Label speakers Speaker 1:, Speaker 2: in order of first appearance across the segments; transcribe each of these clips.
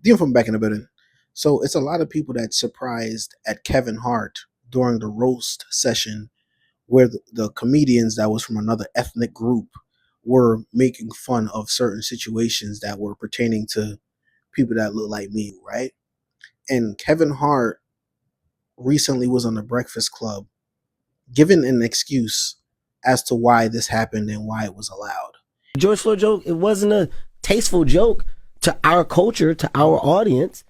Speaker 1: Dean from back in the building. So it's a lot of people that surprised at Kevin Hart during the roast session where the comedians that was from another ethnic group were making fun of certain situations that were pertaining to people that look like me, right? And Kevin Hart recently was on the Breakfast Club giving an excuse as to why this happened and why it was allowed.
Speaker 2: George Floyd joke, it wasn't a tasteful joke to our culture, to our audience,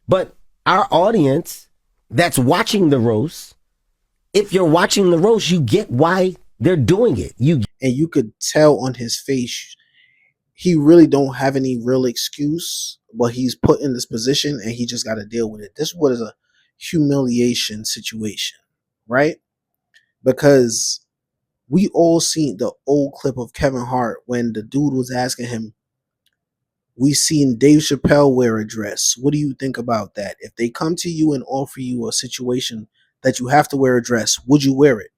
Speaker 2: but our audience that's watching the roast, if you're watching the roast, you get why they're doing it.
Speaker 1: And you could tell on his face, he really don't have any real excuse, but he's put in this position and he just got to deal with it. This was a humiliation situation, right? Because we all seen the old clip of Kevin Hart when the dude was asking him, we seen Dave Chappelle wear a dress. What do you think about that? If they come to you and offer you a situation that you have to wear a dress, would you wear it?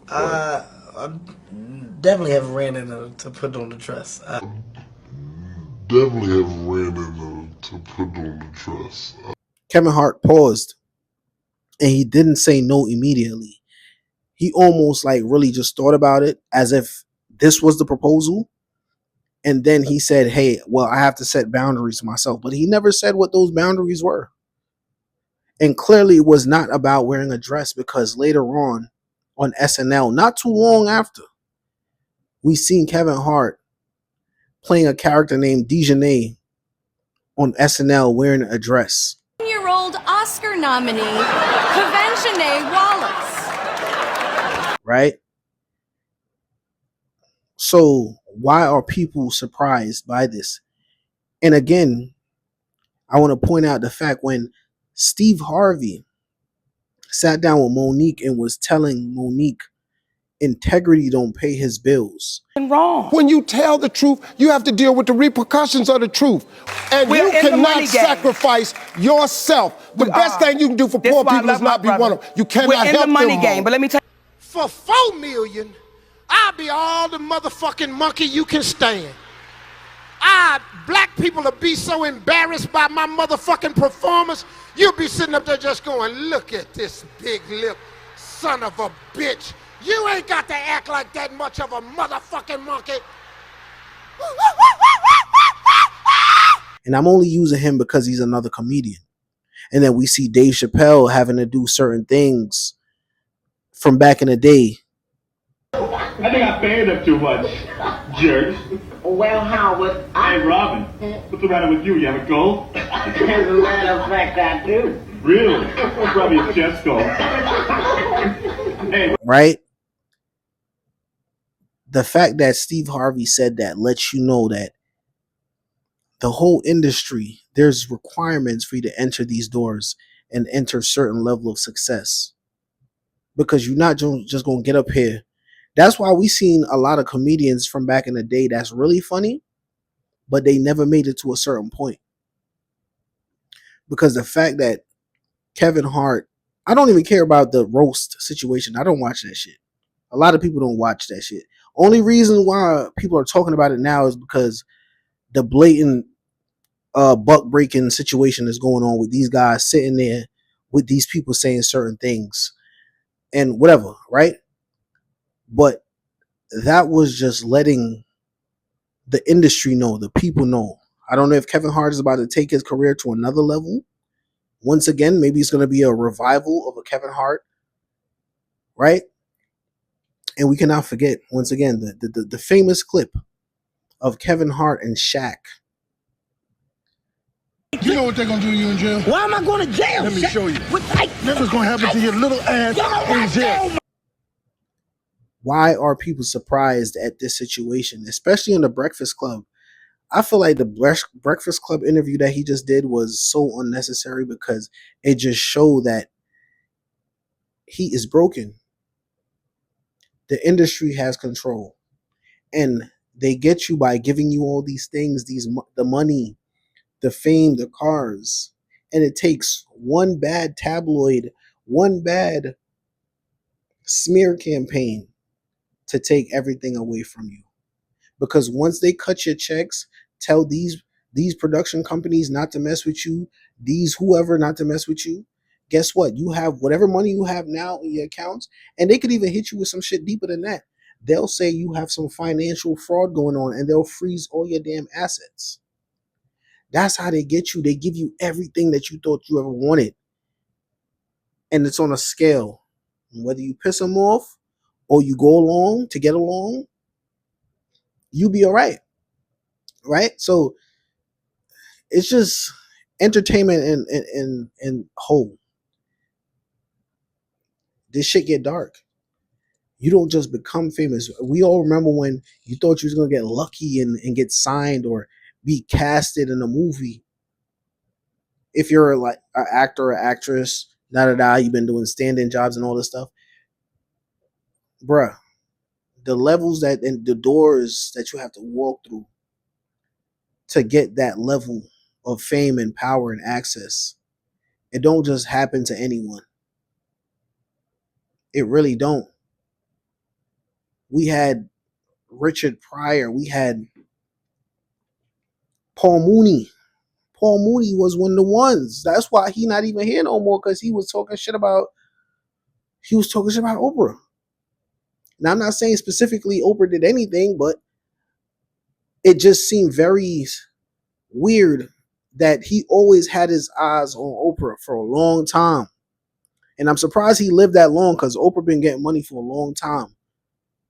Speaker 3: I definitely have ran into to put on the dress.
Speaker 1: Kevin Hart paused and he didn't say no immediately. He almost like really just thought about it as if this was the proposal. And then he said, hey, well, I have to set boundaries myself. But he never said what those boundaries were. And clearly it was not about wearing a dress, because later on SNL, not too long after, we seen Kevin Hart playing a character named Dejanay on SNL wearing a dress.
Speaker 4: 10-year-old Oscar nominee, Kavenjanae Wallace.
Speaker 1: Right? So why are people surprised by this? And again, I want to point out the fact when Steve Harvey sat down with Monique and was telling Monique integrity don't pay his bills.
Speaker 5: Wrong. When you tell the truth, you have to deal with the repercussions of the truth. And you cannot sacrifice yourself. The best thing you can do for poor people is not be one of them. You cannot help them. We're in the money game, but let me tell you.
Speaker 6: For $4 million, I'll be all the motherfucking monkey you can stand. Black people will be so embarrassed by my motherfucking performance, you'll be sitting up there just going, look at this big lip son of a bitch. You ain't got to act like that much of a motherfucking monkey.
Speaker 1: And I'm only using him because he's another comedian. And then we see Dave Chappelle having to do certain things from back in the day.
Speaker 7: I think I paid up too much, jerk.
Speaker 8: Well, Howard,
Speaker 7: Hey, Robin, what's the matter with you? You have a cold?
Speaker 8: As a matter of fact, I do.
Speaker 7: Really? Probably a chest cold. Hey.
Speaker 1: Right? The fact that Steve Harvey said that lets you know that the whole industry, there's requirements for you to enter these doors and enter a certain level of success. Because you're not just going to get up here. That's why we seen a lot of comedians from back in the day that's really funny, but they never made it to a certain point. Because the fact that Kevin Hart, I don't even care about the roast situation. I don't watch that shit. A lot of people don't watch that shit. Only reason why people are talking about it now is because the blatant buck breaking situation is going on with these guys sitting there with these people saying certain things and whatever, right? But that was just letting the industry know, the people know. I don't know if Kevin Hart is about to take his career to another level. Once again, maybe it's going to be a revival of a Kevin Hart, right? And we cannot forget, once again, the famous clip of Kevin Hart and Shaq.
Speaker 5: You know what they're going to do to you in jail?
Speaker 2: Why am I going to jail?
Speaker 5: Let me show you. That's what's going to happen to your little ass in jail.
Speaker 1: Why are people surprised at this situation, especially in the Breakfast Club? I feel like the Breakfast Club interview that he just did was so unnecessary because it just showed that he is broken. The industry has control, and they get you by giving you all these things, the money, the fame, the cars, and it takes one bad tabloid, one bad smear campaign to take everything away from you. Because once they cut your checks, tell these these production companies not to mess with you, these whoever not to mess with you. Guess what? You have whatever money you have now in your accounts, and they could even hit you with some shit deeper than that. They'll say you have some financial fraud going on, and they'll freeze all your damn assets. That's how they get you. They give you everything that you thought you ever wanted, and it's on a scale. And whether you piss them off or you go along to get along, you be all right, right? So it's just entertainment and whole. This shit get dark. You don't just become famous. We all remember when you thought you was gonna get lucky and get signed or be casted in a movie. If you're like an actor or actress, you've been doing stand-in jobs and all this stuff, bruh. The levels that and the doors that you have to walk through to get that level of fame and power and access, it don't just happen to anyone. It really don't. We had Richard Pryor. We had Paul Mooney. Paul Mooney was one of the ones. That's why he not even here no more, because he was talking shit about Oprah. Now I'm not saying specifically Oprah did anything, but it just seemed very weird that he always had his eyes on Oprah for a long time. And I'm surprised he lived that long, because Oprah been getting money for a long time.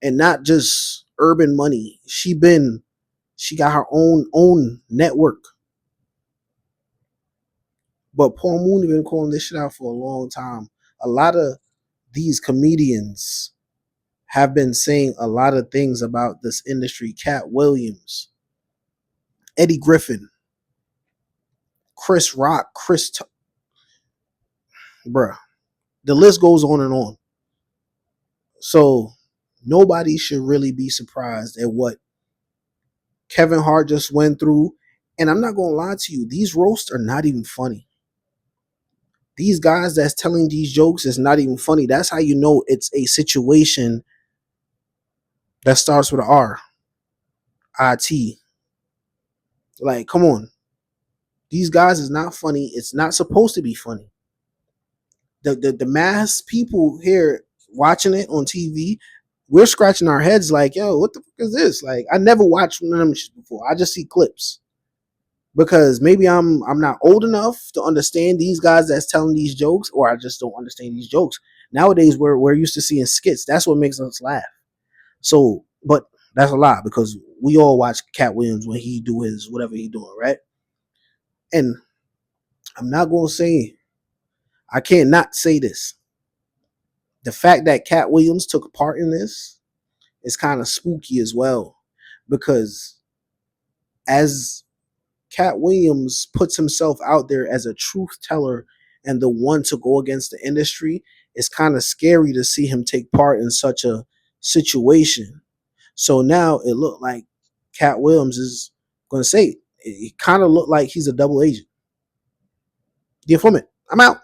Speaker 1: And not just urban money. She got her own network. But Paul Mooney been calling this shit out for a long time. A lot of these comedians have been saying a lot of things about this industry. Cat Williams, Eddie Griffin, Chris Rock, bruh. The list goes on and on. So nobody should really be surprised at what Kevin Hart just went through. And I'm not going to lie to you, these roasts are not even funny. These guys that's telling these jokes is not even funny. That's how you know it's a situation that starts with an R. IT. Like, come on. These guys is not funny. It's not supposed to be funny. The mass people here watching it on TV, we're scratching our heads like, yo, what the fuck is this? Like, I never watched one of them shit before. I just see clips. Because maybe I'm not old enough to understand these guys that's telling these jokes, or I just don't understand these jokes. Nowadays, we're used to seeing skits. That's what makes us laugh. So, but that's a lot, because we all watch Cat Williams when he do his whatever he doing, right? And I'm not going to say, I can't not say this. The fact that Cat Williams took part in this is kind of spooky as well, because as Cat Williams puts himself out there as a truth teller and the one to go against the industry, it's kind of scary to see him take part in such a situation. So now it looked like Cat Williams is going to say it kind of looked like he's a double agent. The informant. I'm out.